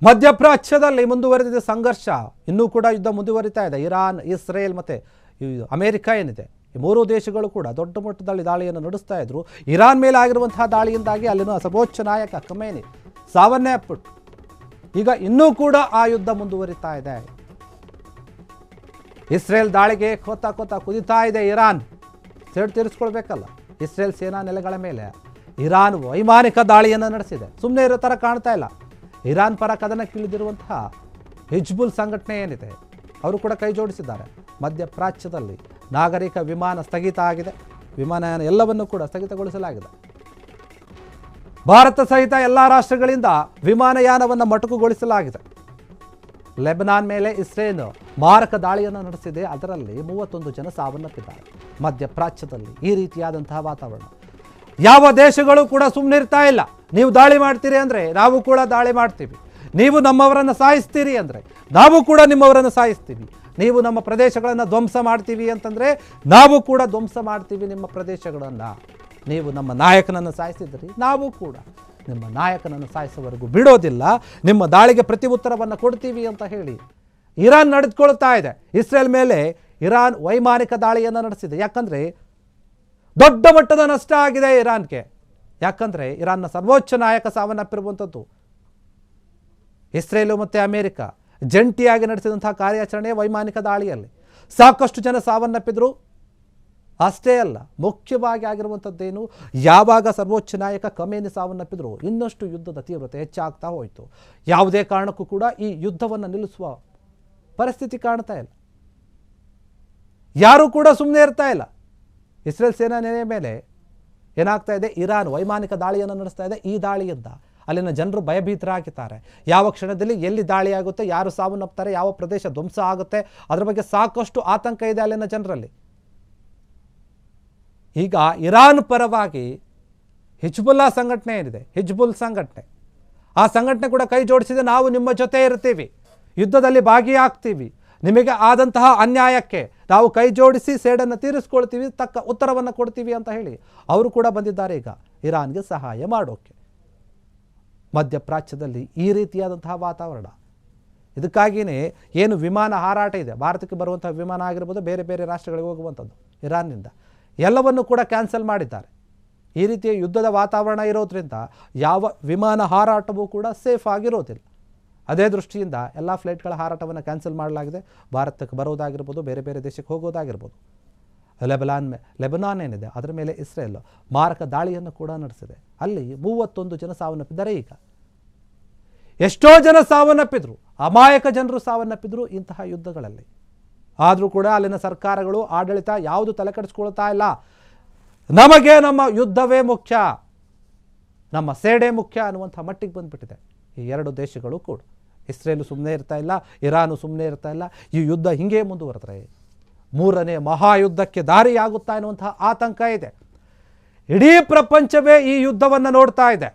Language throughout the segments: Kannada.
ಮಧ್ಯಪ್ರಾಚ್ಯದಲ್ಲಿ ಮುಂದುವರೆದಿದೆ ಸಂಘರ್ಷ. ಇನ್ನೂ ಕೂಡ ಯುದ್ಧ ಮುಂದುವರಿತಾ ಇದೆ. ಇರಾನ್, ಇಸ್ರೇಲ್ ಮತ್ತು ಅಮೆರಿಕ ಏನಿದೆ, ಈ ಮೂರೂ ದೇಶಗಳು ಕೂಡ ದೊಡ್ಡ ಮಟ್ಟದಲ್ಲಿ ದಾಳಿಯನ್ನು ನಡೆಸ್ತಾ ಇದ್ರು. ಇರಾನ್ ಮೇಲೆ ಆಗಿರುವಂತಹ ದಾಳಿಯಿಂದಾಗಿ ಅಲ್ಲಿನ ಸರ್ವೋಚ್ಚ ನಾಯಕ ಖಮೇನಿ ಸಾವನ್ನೇ ಅಪ್ಪಿಟ್ಟು ಈಗ ಇನ್ನೂ ಕೂಡ ಆ ಯುದ್ಧ ಮುಂದುವರಿತಾ ಇದೆ. ಇಸ್ರೇಲ್ ದಾಳಿಗೆ ಕೊತ್ತ ಕುದಿತಾ ಇದೆ ಇರಾನ್. ಸೇಡು ತೀರಿಸ್ಕೊಳ್ಬೇಕಲ್ಲ. ಇಸ್ರೇಲ್ ಸೇನಾ ನೆಲೆಗಳ ಮೇಲೆ ಇರಾನ್ ವೈಮಾನಿಕ ದಾಳಿಯನ್ನು ನಡೆಸಿದೆ. ಸುಮ್ಮನೆ ಇರೋ ಥರ ಕಾಣ್ತಾ ಇಲ್ಲ. ಇರಾನ್ ಪರ ಕದನಕ್ಕಿಳಿದಿರುವಂತಹ ಹಿಜ್ಬುಲ್ ಸಂಘಟನೆ ಏನಿದೆ, ಅವರು ಕೂಡ ಕೈ ಜೋಡಿಸಿದ್ದಾರೆ. ಮಧ್ಯಪ್ರಾಚ್ಯದಲ್ಲಿ ನಾಗರಿಕ ವಿಮಾನ ಸ್ಥಗಿತ ಆಗಿದೆ. ವಿಮಾನಯಾನ ಎಲ್ಲವನ್ನೂ ಕೂಡ ಸ್ಥಗಿತಗೊಳಿಸಲಾಗಿದೆ. ಭಾರತ ಸಹಿತ ಎಲ್ಲ ರಾಷ್ಟ್ರಗಳಿಂದ ವಿಮಾನಯಾನವನ್ನು ಮೊಟಕುಗೊಳಿಸಲಾಗಿದೆ. ಲೆಬನಾನ್ ಮೇಲೆ ಇಸ್ರೇಲ್ ಮಾರಕ ದಾಳಿಯನ್ನು ನಡೆಸಿದೆ. ಅದರಲ್ಲಿ 31 ಜನ ಸಾವನ್ನಪ್ಪಿದ್ದಾರೆ. ಮಧ್ಯಪ್ರಾಚ್ಯದಲ್ಲಿ ಈ ರೀತಿಯಾದಂತಹ ವಾತಾವರಣ. ಯಾವ ದೇಶಗಳು ಕೂಡ ಸುಮ್ಮನಿರ್ತಾ ಇಲ್ಲ. ನೀವು ದಾಳಿ ಮಾಡ್ತೀರಿ ಅಂದರೆ ನಾವು ಕೂಡ ದಾಳಿ ಮಾಡ್ತೀವಿ. ನೀವು ನಮ್ಮವರನ್ನು ಸಾಯಿಸ್ತೀರಿ ಅಂದರೆ ನಾವು ಕೂಡ ನಿಮ್ಮವರನ್ನು ಸಾಯಿಸ್ತೀವಿ. ನೀವು ನಮ್ಮ ಪ್ರದೇಶಗಳನ್ನು ಧ್ವಂಸ ಮಾಡ್ತೀವಿ ಅಂತಂದರೆ ನಾವು ಕೂಡ ಧ್ವಂಸ ಮಾಡ್ತೀವಿ ನಿಮ್ಮ ಪ್ರದೇಶಗಳನ್ನು. ನೀವು ನಮ್ಮ ನಾಯಕನನ್ನು ಸಾಯಿಸಿದ್ರಿ, ನಾವು ಕೂಡ ನಿಮ್ಮ ನಾಯಕನನ್ನು ಸಾಯಿಸುವವರೆಗೂ ಬಿಡೋದಿಲ್ಲ. ನಿಮ್ಮ ದಾಳಿಗೆ ಪ್ರತಿ ಉತ್ತರವನ್ನು ಕೊಡ್ತೀವಿ ಅಂತ ಹೇಳಿ ಇರಾನ್ ನಡೆದುಕೊಳ್ತಾ ಇದೆ. ಇಸ್ರೇಲ್ ಮೇಲೆ ಇರಾನ್ ವೈಮಾನಿಕ ದಾಳಿಯನ್ನು ನಡೆಸಿದೆ. ಯಾಕಂದರೆ ದೊಡ್ಡ ಮಟ್ಟದ ನಷ್ಟ ಆಗಿದೆ ಇರಾನ್ಗೆ. ಯಾಕಂದರೆ ಇರಾನ್ನ ಸರ್ವೋಚ್ಚ ನಾಯಕ ಸಾವನ್ನಪ್ಪಿರುವಂಥದ್ದು. ಇಸ್ರೇಲು ಮತ್ತು ಅಮೆರಿಕ ಜಂಟಿಯಾಗಿ ನಡೆಸಿದಂತಹ ಕಾರ್ಯಾಚರಣೆ ವೈಮಾನಿಕ ದಾಳಿಯಲ್ಲಿ ಸಾಕಷ್ಟು ಜನ ಸಾವನ್ನಪ್ಪಿದ್ರು. ಅಷ್ಟೇ ಅಲ್ಲ, ಮುಖ್ಯವಾಗಿ ಆಗಿರುವಂಥದ್ದೇನು, ಯಾವಾಗ ಸರ್ವೋಚ್ಚ ನಾಯಕ ಖಮೇನಿ ಸಾವನ್ನಪ್ಪಿದ್ರು ಇನ್ನಷ್ಟು ಯುದ್ಧದ ತೀವ್ರತೆ ಹೆಚ್ಚಾಗ್ತಾ ಹೋಯಿತು. ಯಾವುದೇ ಕಾರಣಕ್ಕೂ ಕೂಡ ಈ ಯುದ್ಧವನ್ನು ನಿಲ್ಲಿಸುವ ಪರಿಸ್ಥಿತಿ ಕಾಣ್ತಾ ಇಲ್ಲ. ಯಾರೂ ಕೂಡ ಸುಮ್ಮನೆ ಇರ್ತಾ ಇಲ್ಲ. ಇಸ್ರೇಲ್ ಸೇನಾ ನೆಲೆಯ ಮೇಲೆ ಏನಾಗ್ತಾ ಇದೆ, ಇರಾನ್ ವೈಮಾನಿಕ ದಾಳಿಯನ್ನು ನಡೆಸ್ತಾ ಇದೆ. ಈ ದಾಳಿಯಿಂದ ಅಲ್ಲಿನ ಜನರು ಭಯಭೀತರಾಗಿದ್ದಾರೆ. ಯಾವ ಕ್ಷಣದಲ್ಲಿ ಎಲ್ಲಿ ದಾಳಿ ಆಗುತ್ತೆ, ಯಾರು ಸಾವನ್ನಪ್ತಾರೆ, ಯಾವ ಪ್ರದೇಶ ಧ್ವಂಸ ಆಗುತ್ತೆ, ಅದರ ಬಗ್ಗೆ ಸಾಕಷ್ಟು ಆತಂಕ ಇದೆ ಅಲ್ಲಿನ ಜನರಲ್ಲಿ. ಈಗ ಇರಾನ್ ಪರವಾಗಿ ಹಿಜ್ಬುಲ್ಲಾ ಸಂಘಟನೆ ಏನಿದೆ, ಹಿಜ್ಬುಲ್ ಸಂಘಟನೆ, ಆ ಸಂಘಟನೆ ಕೂಡ ಕೈ ಜೋಡಿಸಿದೆ. ನಾವು ನಿಮ್ಮ ಜೊತೆ ಇರ್ತೀವಿ, ಯುದ್ಧದಲ್ಲಿ ಭಾಗಿಯಾಗ್ತೀವಿ, ನಿಮಗೆ ಆದಂತಹ ಅನ್ಯಾಯಕ್ಕೆ ನಾವು ಕೈ ಜೋಡಿಸಿ ಸೇಡನ್ನು ತೀರಿಸ್ಕೊಳ್ತೀವಿ, ತಕ್ಕ ಉತ್ತರವನ್ನು ಕೊಡ್ತೀವಿ ಅಂತ ಹೇಳಿ ಅವರು ಕೂಡ ಬಂದಿದ್ದಾರೆ ಈಗ ಇರಾನ್ಗೆ ಸಹಾಯ ಮಾಡೋಕ್ಕೆ. ಮಧ್ಯಪ್ರಾಚ್ಯದಲ್ಲಿ ಈ ರೀತಿಯಾದಂತಹ ವಾತಾವರಣ. ಇದಕ್ಕಾಗಿಯೇ ಏನು ವಿಮಾನ ಹಾರಾಟ ಇದೆ, ಭಾರತಕ್ಕೆ ಬರುವಂತಹ ವಿಮಾನ ಆಗಿರ್ಬೋದು, ಬೇರೆ ಬೇರೆ ರಾಷ್ಟ್ರಗಳಿಗೆ ಹೋಗುವಂಥದ್ದು ಇರಾನ್ನಿಂದ ಎಲ್ಲವನ್ನು ಕೂಡ ಕ್ಯಾನ್ಸಲ್ ಮಾಡಿದ್ದಾರೆ. ಈ ರೀತಿಯ ಯುದ್ಧದ ವಾತಾವರಣ ಇರೋದ್ರಿಂದ ಯಾವ ವಿಮಾನ ಹಾರಾಟವೂ ಕೂಡ ಸೇಫ್ ಆಗಿರೋದಿಲ್ಲ. ಅದೇ ದೃಷ್ಟಿಯಿಂದ ಎಲ್ಲ ಫ್ಲೈಟ್ಗಳ ಹಾರಾಟವನ್ನು ಕ್ಯಾನ್ಸಲ್ ಮಾಡಲಾಗಿದೆ. ಭಾರತಕ್ಕೆ ಬರೋದಾಗಿರ್ಬೋದು, ಬೇರೆ ಬೇರೆ ದೇಶಕ್ಕೆ ಹೋಗೋದಾಗಿರ್ಬೋದು. ಲೆಬನಾನ್ ಏನಿದೆ ಅದರ ಮೇಲೆ ಇಸ್ರೇಲ್ ಮಾರಕ ದಾಳಿಯನ್ನು ಕೂಡ ನಡೆಸಿದೆ. ಅಲ್ಲಿ 31 ಜನ ಸಾವನ್ನಪ್ಪಿದ್ದಾರೆ. ಈಗ ಎಷ್ಟೋ ಜನ ಸಾವನ್ನಪ್ಪಿದ್ರು, ಅಮಾಯಕ ಜನರು ಸಾವನ್ನಪ್ಪಿದ್ರು ಇಂತಹ ಯುದ್ಧಗಳಲ್ಲಿ. ಆದರೂ ಕೂಡ ಅಲ್ಲಿನ ಸರ್ಕಾರಗಳು, ಆಡಳಿತ ಯಾವುದು ತಲೆ ಕೆಡಿಸ್ಕೊಳ್ತಾ ಇಲ್ಲ. ನಮಗೆ ನಮ್ಮ ಯುದ್ಧವೇ ಮುಖ್ಯ, ನಮ್ಮ ಸೇಡೆ ಮುಖ್ಯ ಅನ್ನುವಂಥ ಮಟ್ಟಿಗೆ ಬಂದುಬಿಟ್ಟಿದೆ ಈ ಎರಡು ದೇಶಗಳು ಕೂಡ. ಇಸ್ರೇಲು ಸುಮ್ಮನೆ ಇರ್ತಾ ಇಲ್ಲ, ಇರಾನು ಸುಮ್ಮನೆ ಇರ್ತಾ ಇಲ್ಲ. ಈ ಯುದ್ಧ ಹಿಂಗೆ ಮುಂದುವರೆದ್ರೆ 3ನೇ ಮಹಾಯುದ್ಧಕ್ಕೆ ದಾರಿಯಾಗುತ್ತಾ ಎನ್ನುವಂತಹ ಆತಂಕ ಇದೆ. ಇಡೀ ಪ್ರಪಂಚವೇ ಈ ಯುದ್ಧವನ್ನು ನೋಡ್ತಾ ಇದೆ.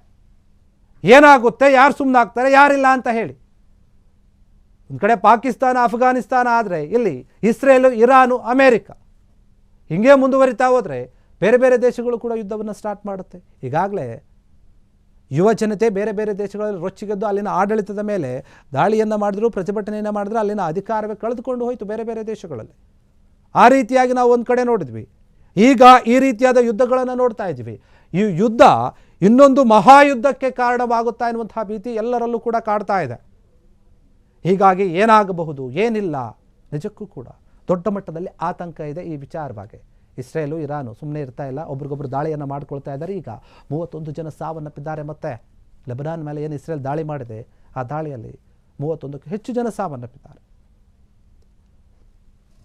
ಏನಾಗುತ್ತೆ, ಯಾರು ಸುಮ್ಮನಾಗ್ತಾರೆ, ಯಾರಿಲ್ಲ ಅಂತ ಹೇಳಿ. ಒಂದು ಕಡೆ ಪಾಕಿಸ್ತಾನ, ಅಫ್ಘಾನಿಸ್ತಾನ ಆದರೆ ಇಲ್ಲಿ ಇಸ್ರೇಲು, ಇರಾನು, ಅಮೇರಿಕ ಹಿಂಗೆ ಮುಂದುವರಿತಾ ಹೋದರೆ ಬೇರೆ ಬೇರೆ ದೇಶಗಳು ಕೂಡ ಯುದ್ಧವನ್ನು ಸ್ಟಾರ್ಟ್ ಮಾಡುತ್ತೆ. ಈಗಾಗಲೇ ಯುವ ಜನತೆ ಬೇರೆ ಬೇರೆ ದೇಶಗಳಲ್ಲಿ ರೊಚ್ಚಿಗೆದ್ದು ಅಲ್ಲಿನ ಆಡಳಿತದ ಮೇಲೆ ದಾಳಿಯನ್ನು ಮಾಡಿದ್ರು, ಪ್ರತಿಭಟನೆಯನ್ನು ಮಾಡಿದ್ರು. ಅಲ್ಲಿನ ಅಧಿಕಾರವೇ ಕಳೆದುಕೊಂಡು ಹೋಯಿತು ಬೇರೆ ಬೇರೆ ದೇಶಗಳಲ್ಲಿ. ಆ ರೀತಿಯಾಗಿ ನಾವು ಒಂದು ಕಡೆ ನೋಡಿದ್ವಿ. ಈಗ ಈ ರೀತಿಯಾದ ಯುದ್ಧಗಳನ್ನು ನೋಡ್ತಾ ಇದ್ವಿ. ಈ ಯುದ್ಧ ಇನ್ನೊಂದು ಮಹಾಯುದ್ಧಕ್ಕೆ ಕಾರಣವಾಗುತ್ತಾ ಎನ್ನುವಂತಹ ಭೀತಿ ಎಲ್ಲರಲ್ಲೂ ಕೂಡ ಕಾಡ್ತಾ ಇದೆ. ಹೀಗಾಗಿ ಏನಾಗಬಹುದು, ಏನಿಲ್ಲ, ನಿಜಕ್ಕೂ ಕೂಡ ದೊಡ್ಡ ಮಟ್ಟದಲ್ಲಿ ಆತಂಕ ಇದೆ ಈ ವಿಚಾರವಾಗಿ. ಇಸ್ರೇಲು, ಇರಾನು ಸುಮ್ಮನೆ ಇರ್ತಾ ಇಲ್ಲ, ಒಬ್ರಿಗೊಬ್ರು ದಾಳಿಯನ್ನು ಮಾಡ್ಕೊಳ್ತಾ ಇದ್ದಾರೆ. ಈಗ 31 ಜನ ಸಾವನ್ನಪ್ಪಿದ್ದಾರೆ. ಮತ್ತು ಲೆಬನಾನ್ ಮೇಲೆ ಏನು ಇಸ್ರೇಲ್ ದಾಳಿ ಮಾಡಿದೆ, ಆ ದಾಳಿಯಲ್ಲಿ 31ಕ್ಕೂ ಹೆಚ್ಚು ಜನ ಸಾವನ್ನಪ್ಪಿದ್ದಾರೆ.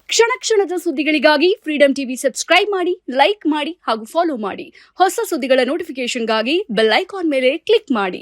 ಕ್ಷಣ ಕ್ಷಣದ ಸುದ್ದಿಗಳಿಗಾಗಿ ಫ್ರೀಡಂ ಟಿವಿ ಸಬ್ಸ್ಕ್ರೈಬ್ ಮಾಡಿ, ಲೈಕ್ ಮಾಡಿ ಹಾಗೂ ಫಾಲೋ ಮಾಡಿ. ಹೊಸ ಸುದ್ದಿಗಳ ನೋಟಿಫಿಕೇಶನ್ಗಾಗಿ ಬೆಲ್ ಐಕಾನ್ ಮೇಲೆ ಕ್ಲಿಕ್ ಮಾಡಿ.